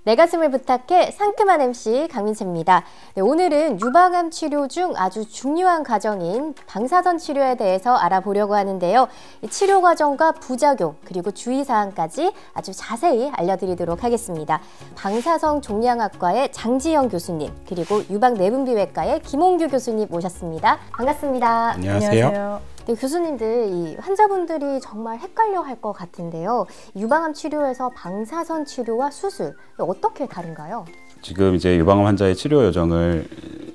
내 가슴을 부탁해 상큼한 MC 강민채입니다. 네, 오늘은 유방암 치료 중 아주 중요한 과정인 방사선 치료에 대해서 알아보려고 하는데요. 치료 과정과 부작용 그리고 주의사항까지 아주 자세히 알려드리도록 하겠습니다. 방사선 종양학과의 장지영 교수님 그리고 유방내분비외과의 김홍규 교수님 모셨습니다. 반갑습니다. 안녕하세요. 네, 교수님들, 이 환자분들이 정말 헷갈려 할 것 같은데요. 유방암 치료에서 방사선 치료와 수술, 어떻게 다른가요? 지금 이제 유방암 환자의 치료 여정을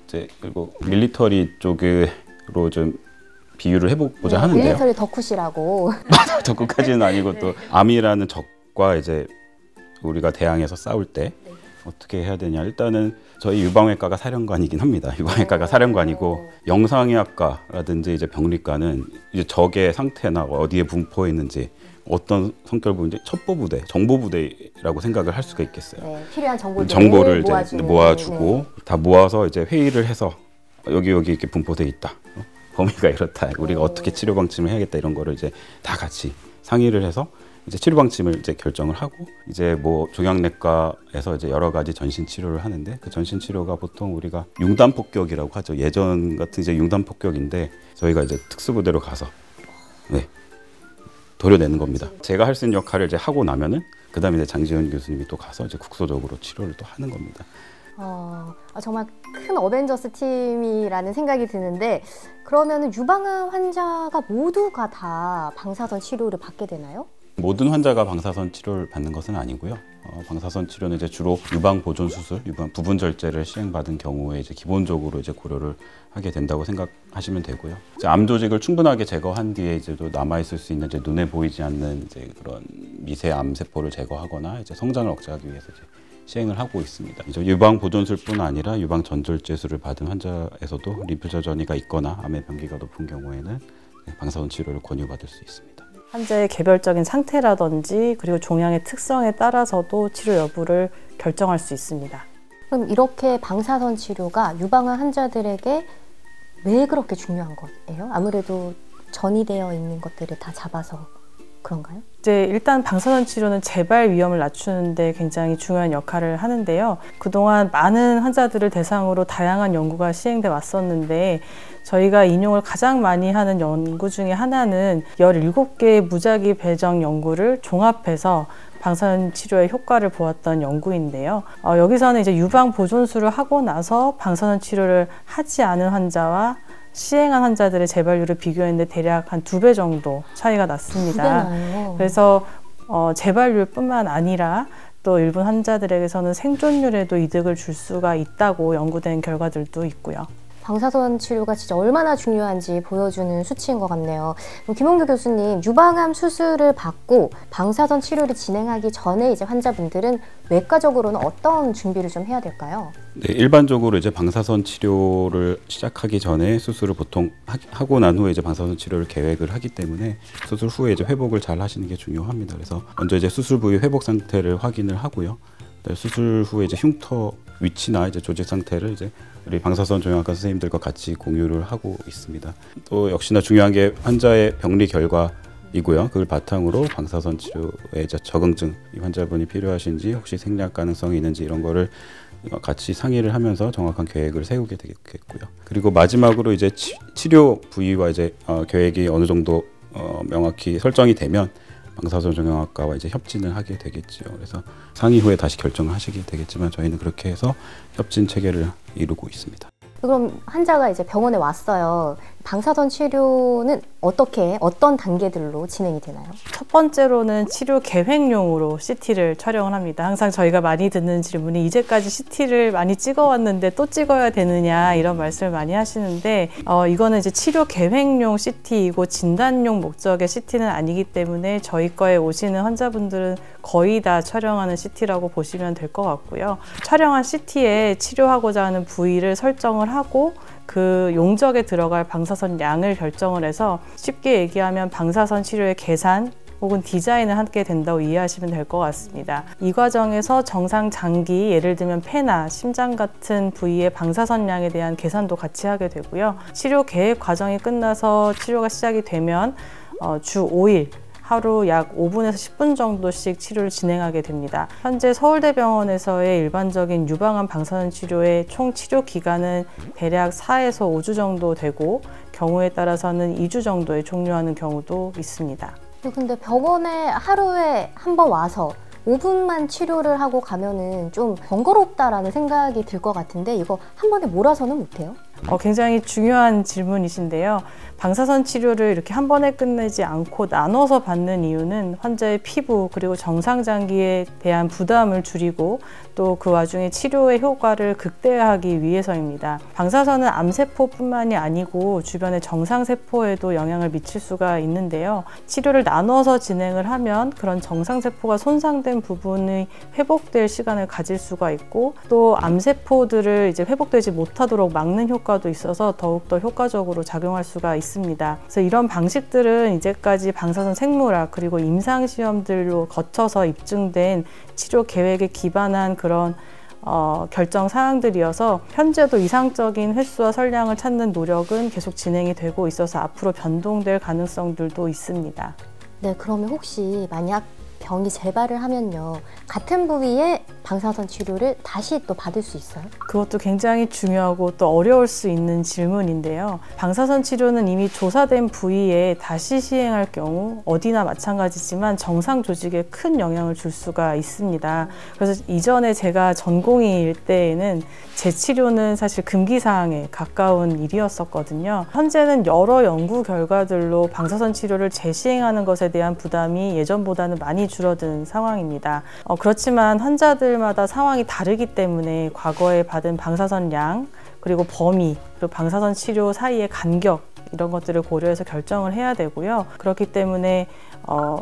이제 그리고 밀리터리 쪽으로 좀 비유를 해보고자 하는데요. 밀리터리 덕후시라고. 덕후까지는 아니고 또 암이라는 적과 이제 우리가 대항해서 싸울 때 어떻게 해야 되냐. 일단은 저희 유방외과가 사령관이긴 합니다. 유방외과가 사령관이고 영상의학과라든지 이제 병리과는 이제 적의 상태나 어디에 분포해 있는지 어떤 성격 부분인지 첩보부대, 정보부대라고 생각을 할 수가 있겠어요. 네, 필요한 정보를 이제 모아주고 다 모아서 이제 회의를 해서 여기 이렇게 분포돼 있다. 범위가 이렇다. 우리가 어떻게 치료 방침을 해야겠다 이런 거를 이제 다 같이 상의를 해서 이제 치료 방침을 이제 결정을 하고 이제 뭐 종양내과에서 이제 여러 가지 전신 치료를 하는데 그 전신 치료가 보통 우리가 융단 폭격이라고 하죠. 예전 같은 이제 융단 폭격인데 저희가 이제 특수부대로 가서 도려내는 겁니다. 제가 할 수 있는 역할을 이제 하고 나면은 그다음에 이제 장지현 교수님이 또 가서 이제 국소적으로 치료를 또 하는 겁니다. 정말 큰 어벤져스 팀이라는 생각이 드는데 그러면은 유방암 환자가 모두가 다 방사선 치료를 받게 되나요? 모든 환자가 방사선 치료를 받는 것은 아니고요. 방사선 치료는 이제 주로 유방 보존 수술, 유방 부분 절제를 시행받은 경우에 이제 기본적으로 이제 고려를 하게 된다고 생각하시면 되고요. 이제 암 조직을 충분하게 제거한 뒤에 이제 또 남아 있을 수 있는 이제 눈에 보이지 않는 이제 그런 미세 암 세포를 제거하거나 이제 성장을 억제하기 위해서 이제 시행을 하고 있습니다. 이제 유방 보존술뿐 아니라 유방 전절제술을 받은 환자에서도 림프절 전이가 있거나 암의 병기가 높은 경우에는 방사선 치료를 권유받을 수 있습니다. 환자의 개별적인 상태라든지 그리고 종양의 특성에 따라서도 치료 여부를 결정할 수 있습니다. 그럼 이렇게 방사선 치료가 유방암 환자들에게 왜 그렇게 중요한 거예요? 아무래도 전이되어 있는 것들을 다 잡아서 그런가요? 이제 일단 방사선 치료는 재발 위험을 낮추는 데 굉장히 중요한 역할을 하는데요. 그동안 많은 환자들을 대상으로 다양한 연구가 시행돼 왔었는데 저희가 인용을 가장 많이 하는 연구 중에 하나는 17개의 무작위 배정 연구를 종합해서 방사선 치료의 효과를 보았던 연구인데요. 여기서는 이제 유방 보존술을 하고 나서 방사선 치료를 하지 않은 환자와 시행한 환자들의 재발률을 비교했는데 대략 한 2배 정도 차이가 났습니다. 그래서 재발률뿐만 아니라 또 일부 환자들에게서는 생존율에도 이득을 줄 수가 있다고 연구된 결과들도 있고요. 방사선 치료가 진짜 얼마나 중요한지 보여주는 수치인 것 같네요. 김홍규 교수님, 유방암 수술을 받고 방사선 치료를 진행하기 전에 이제 환자분들은 외과적으로는 어떤 준비를 좀 해야 될까요? 네, 일반적으로 이제 방사선 치료를 시작하기 전에 수술을 보통 하고 난 후에 이제 방사선 치료를 계획을 하기 때문에 수술 후에 이제 회복을 잘 하시는 게 중요합니다. 그래서 먼저 이제 수술 부위 회복 상태를 확인을 하고요. 수술 후에 이제 흉터 위치나 이제 조직 상태를 이제 우리 방사선 종양학과 선생님들과 같이 공유를 하고 있습니다. 또 역시나 중요한 게 환자의 병리 결과이고요. 그걸 바탕으로 방사선 치료에 이제 적응증, 이 환자분이 필요하신지 혹시 생략 가능성이 있는지 이런 거를 같이 상의를 하면서 정확한 계획을 세우게 되겠고요. 그리고 마지막으로 이제 치료 부위와 이제 계획이 어느 정도 명확히 설정이 되면 방사선 종양학과와 이제 협진을 하게 되겠죠. 그래서 상의 후에 다시 결정을 하시게 되겠지만 저희는 그렇게 해서 협진 체계를 이루고 있습니다. 그럼 환자가 이제 병원에 왔어요. 방사선 치료는 어떤 단계들로 진행이 되나요? 첫 번째로는 치료 계획용으로 CT를 촬영을 합니다. 항상 저희가 많이 듣는 질문이 이제까지 CT를 많이 찍어왔는데 또 찍어야 되느냐 이런 말씀을 많이 하시는데 이거는 이제 치료 계획용 CT이고 진단용 목적의 CT는 아니기 때문에 저희 과에 오시는 환자분들은 거의 다 촬영하는 CT라고 보시면 될 것 같고요. 촬영한 CT에 치료하고자 하는 부위를 설정을 하고 그 용적에 들어갈 방사선 양을 결정을 해서 쉽게 얘기하면 방사선 치료의 계산 혹은 디자인을 하게 된다고 이해하시면 될 것 같습니다. 이 과정에서 정상 장기, 예를 들면 폐나 심장 같은 부위의 방사선 양에 대한 계산도 같이 하게 되고요. 치료 계획 과정이 끝나서 치료가 시작이 되면 주 5일 하루 약 5분에서 10분 정도씩 치료를 진행하게 됩니다. 현재 서울대병원에서의 일반적인 유방암 방사선 치료의 총 치료 기간은 대략 4에서 5주 정도 되고 경우에 따라서는 2주 정도에 종료하는 경우도 있습니다. 근데 병원에 하루에 한 번 와서 5분만 치료를 하고 가면은 좀 번거롭다라는 생각이 들 것 같은데 이거 한 번에 몰아서는 못해요? 굉장히 중요한 질문이신데요. 방사선 치료를 이렇게 한 번에 끝내지 않고 나눠서 받는 이유는 환자의 피부 그리고 정상장기에 대한 부담을 줄이고 또 그 와중에 치료의 효과를 극대화하기 위해서입니다. 방사선은 암세포뿐만이 아니고 주변의 정상세포에도 영향을 미칠 수가 있는데요. 치료를 나눠서 진행을 하면 그런 정상세포가 손상된 부분이 회복될 시간을 가질 수가 있고 또 암세포들을 이제 회복되지 못하도록 막는 효과도 있어서 더욱더 효과적으로 작용할 수가 있습니다. 그래서 이런 방식들은 이제까지 방사선 생물학 그리고 임상시험들로 거쳐서 입증된 치료 계획에 기반한 그런 결정 사항들이어서 현재도 이상적인 횟수와 선량을 찾는 노력은 계속 진행이 되고 있어서 앞으로 변동될 가능성들도 있습니다. 네, 그러면 혹시 만약 병이 재발을 하면요, 같은 부위에 방사선 치료를 다시 또 받을 수 있어요? 그것도 굉장히 중요하고 또 어려울 수 있는 질문인데요. 방사선 치료는 이미 조사된 부위에 다시 시행할 경우 어디나 마찬가지지만 정상 조직에 큰 영향을 줄 수가 있습니다. 그래서 이전에 제가 전공의일 때에는 재치료는 사실 금기사항에 가까운 일이었었거든요. 현재는 여러 연구 결과들로 방사선 치료를 재시행하는 것에 대한 부담이 예전보다는 많이 줄어든 상황입니다. 그렇지만 환자들마다 상황이 다르기 때문에 과거에 받은 방사선 양, 그리고 범위, 그리고 방사선 치료 사이의 간격 이런 것들을 고려해서 결정을 해야 되고요. 그렇기 때문에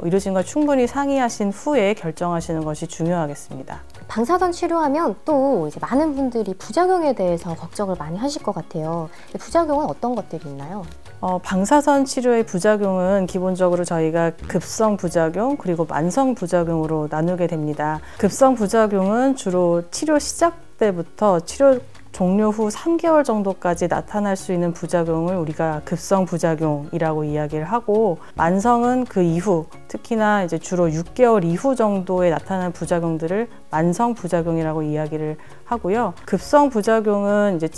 의료진과 충분히 상의하신 후에 결정하시는 것이 중요하겠습니다. 방사선 치료하면 또 이제 많은 분들이 부작용에 대해서 걱정을 많이 하실 것 같아요. 부작용은 어떤 것들이 있나요? 방사선 치료의 부작용은 기본적으로 저희가 급성 부작용 그리고 만성 부작용으로 나누게 됩니다. 급성 부작용은 주로 치료 시작 때부터 치료 종료 후 3개월 정도까지 나타날 수 있는 부작용을 우리가 급성 부작용이라고 이야기를 하고, 만성은 그 이후, 특히나 이제 주로 6개월 이후 정도에 나타나는 부작용들을 만성 부작용이라고 이야기를 하고요. 급성 부작용은 이제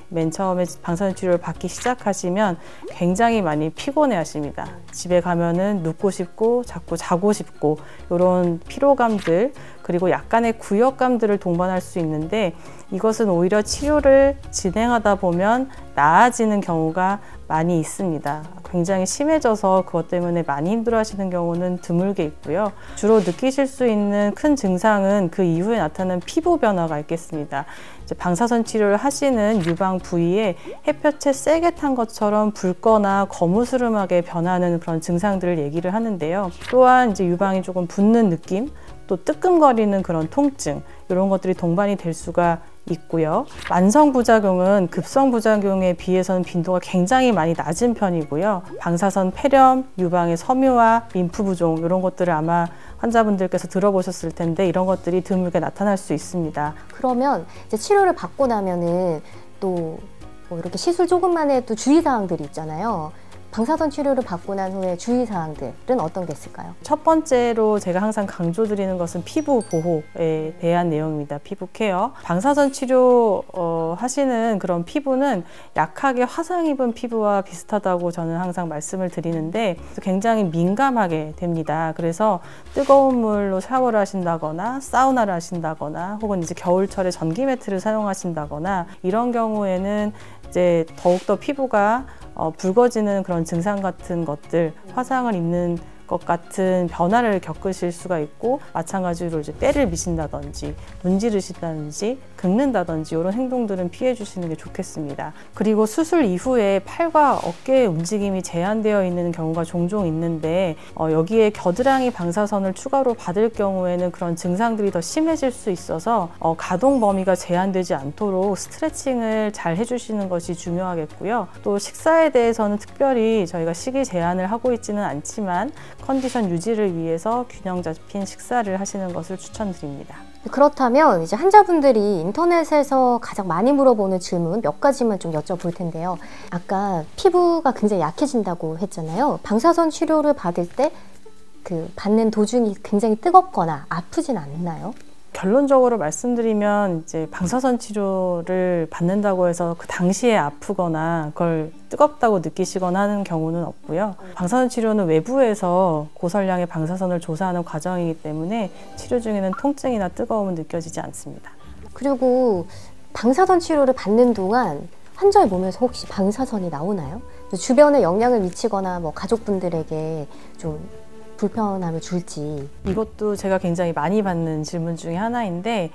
맨 처음에 방사선 치료를 받기 시작하시면 굉장히 많이 피곤해 하십니다. 집에 가면은 눕고 싶고 자꾸 자고 싶고 이런 피로감들, 그리고 약간의 구역감들을 동반할 수 있는데, 이것은 오히려 치료를 진행하다 보면 나아지는 경우가 많이 있습니다. 굉장히 심해져서 그것 때문에 많이 힘들어하시는 경우는 드물게 있고요. 주로 느끼실 수 있는 큰 증상은 그 이후에 나타나는 피부 변화가 있겠습니다. 이제 방사선 치료를 하시는 유방 부위에 햇볕에 세게 탄 것처럼 붉거나 거무스름하게 변하는 그런 증상들을 얘기를 하는데요. 또한 이제 유방이 조금 붓는 느낌, 또 뜨끔거리는 그런 통증, 이런 것들이 동반이 될 수가 있고요. 만성 부작용은 급성 부작용에 비해서는 빈도가 굉장히 많이 낮은 편이고요. 방사선 폐렴, 유방의 섬유화, 림프 부종, 이런 것들을 아마 환자분들께서 들어보셨을 텐데, 이런 것들이 드물게 나타날 수 있습니다. 그러면 이제 치료를 받고 나면은 또 뭐 이렇게 시술 조금만 해도 주의사항들이 있잖아요. 방사선 치료를 받고 난 후에 주의사항들은 어떤 게 있을까요? 첫 번째로 제가 항상 강조드리는 것은 피부 보호에 대한 내용입니다. 피부 케어. 방사선 치료 하시는 그런 피부는 약하게 화상 입은 피부와 비슷하다고 저는 항상 말씀을 드리는데, 굉장히 민감하게 됩니다. 그래서 뜨거운 물로 샤워를 하신다거나 사우나를 하신다거나 혹은 이제 겨울철에 전기 매트를 사용하신다거나 이런 경우에는 이제 더욱더 피부가 붉어지는 그런 증상 같은 것들, 화상을 입는 것 같은 변화를 겪으실 수가 있고, 마찬가지로 이제 때를 미신다든지 문지르신다든지 긁는다든지 이런 행동들은 피해 주시는 게 좋겠습니다. 그리고 수술 이후에 팔과 어깨의 움직임이 제한되어 있는 경우가 종종 있는데, 여기에 겨드랑이 방사선을 추가로 받을 경우에는 그런 증상들이 더 심해질 수 있어서 가동 범위가 제한되지 않도록 스트레칭을 잘 해주시는 것이 중요하겠고요. 또 식사에 대해서는 특별히 저희가 식이 제한을 하고 있지는 않지만 컨디션 유지를 위해서 균형 잡힌 식사를 하시는 것을 추천드립니다. 그렇다면 이제 환자분들이 인터넷에서 가장 많이 물어보는 질문 몇 가지만 좀 여쭤볼 텐데요. 아까 피부가 굉장히 약해진다고 했잖아요. 방사선 치료를 받을 때 그 받는 도중이 굉장히 뜨겁거나 아프진 않나요? 결론적으로 말씀드리면 이제 방사선 치료를 받는다고 해서 그 당시에 아프거나 그걸 뜨겁다고 느끼시거나 하는 경우는 없고요. 방사선 치료는 외부에서 고설량의 방사선을 조사하는 과정이기 때문에 치료 중에는 통증이나 뜨거움은 느껴지지 않습니다. 그리고 방사선 치료를 받는 동안 환자의 몸에서 혹시 방사선이 나오나요? 주변에 영향을 미치거나 뭐 가족분들에게 좀 불편함을 줄지. 이것도 제가 굉장히 많이 받는 질문 중에 하나인데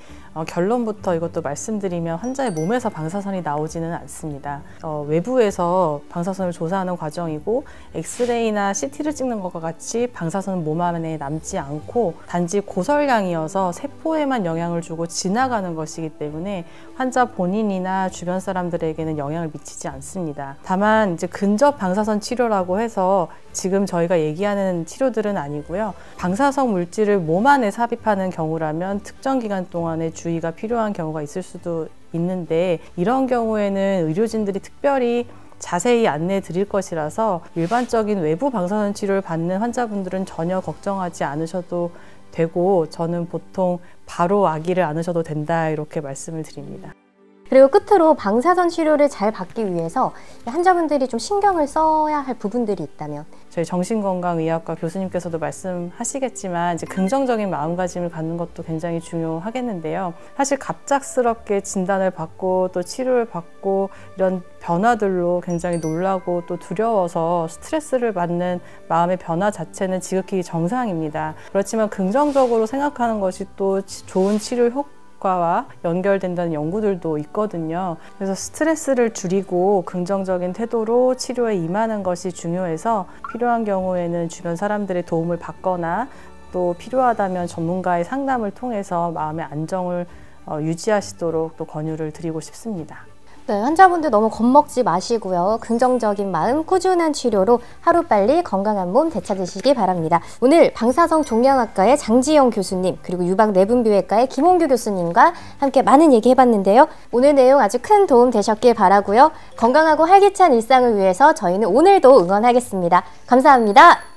결론부터 이것도 말씀드리면 환자의 몸에서 방사선이 나오지는 않습니다. 외부에서 방사선을 조사하는 과정이고 엑스레이나 CT를 찍는 것과 같이 방사선은 몸 안에 남지 않고 단지 고설량이어서 세포에만 영향을 주고 지나가는 것이기 때문에 환자 본인이나 주변 사람들에게는 영향을 미치지 않습니다. 다만 이제 근접 방사선 치료라고 해서 지금 저희가 얘기하는 치료들은 아니고요. 방사성 물질을 몸 안에 삽입하는 경우라면 특정 기간 동안에 주의가 필요한 경우가 있을 수도 있는데 이런 경우에는 의료진들이 특별히 자세히 안내해 드릴 것이라서 일반적인 외부 방사선 치료를 받는 환자분들은 전혀 걱정하지 않으셔도 되고 저는 보통 바로 아기를 안으셔도 된다 이렇게 말씀을 드립니다. 그리고 끝으로 방사선 치료를 잘 받기 위해서 환자분들이 좀 신경을 써야 할 부분들이 있다면? 저희 정신건강의학과 교수님께서도 말씀하시겠지만 이제 긍정적인 마음가짐을 갖는 것도 굉장히 중요하겠는데요. 사실 갑작스럽게 진단을 받고 또 치료를 받고 이런 변화들로 굉장히 놀라고 또 두려워서 스트레스를 받는 마음의 변화 자체는 지극히 정상입니다. 그렇지만 긍정적으로 생각하는 것이 또 좋은 치료 효과와 연결된다는 연구들도 있거든요. 그래서 스트레스를 줄이고 긍정적인 태도로 치료에 임하는 것이 중요해서 필요한 경우에는 주변 사람들의 도움을 받거나 또 필요하다면 전문가의 상담을 통해서 마음의 안정을 유지하시도록 또 권유를 드리고 싶습니다. 네, 환자분들 너무 겁먹지 마시고요. 긍정적인 마음, 꾸준한 치료로 하루빨리 건강한 몸 되찾으시기 바랍니다. 오늘 방사성 종양학과의 장지영 교수님 그리고 유방내분비외과의 김홍규 교수님과 함께 많은 얘기 해봤는데요. 오늘 내용 아주 큰 도움 되셨길 바라고요. 건강하고 활기찬 일상을 위해서 저희는 오늘도 응원하겠습니다. 감사합니다.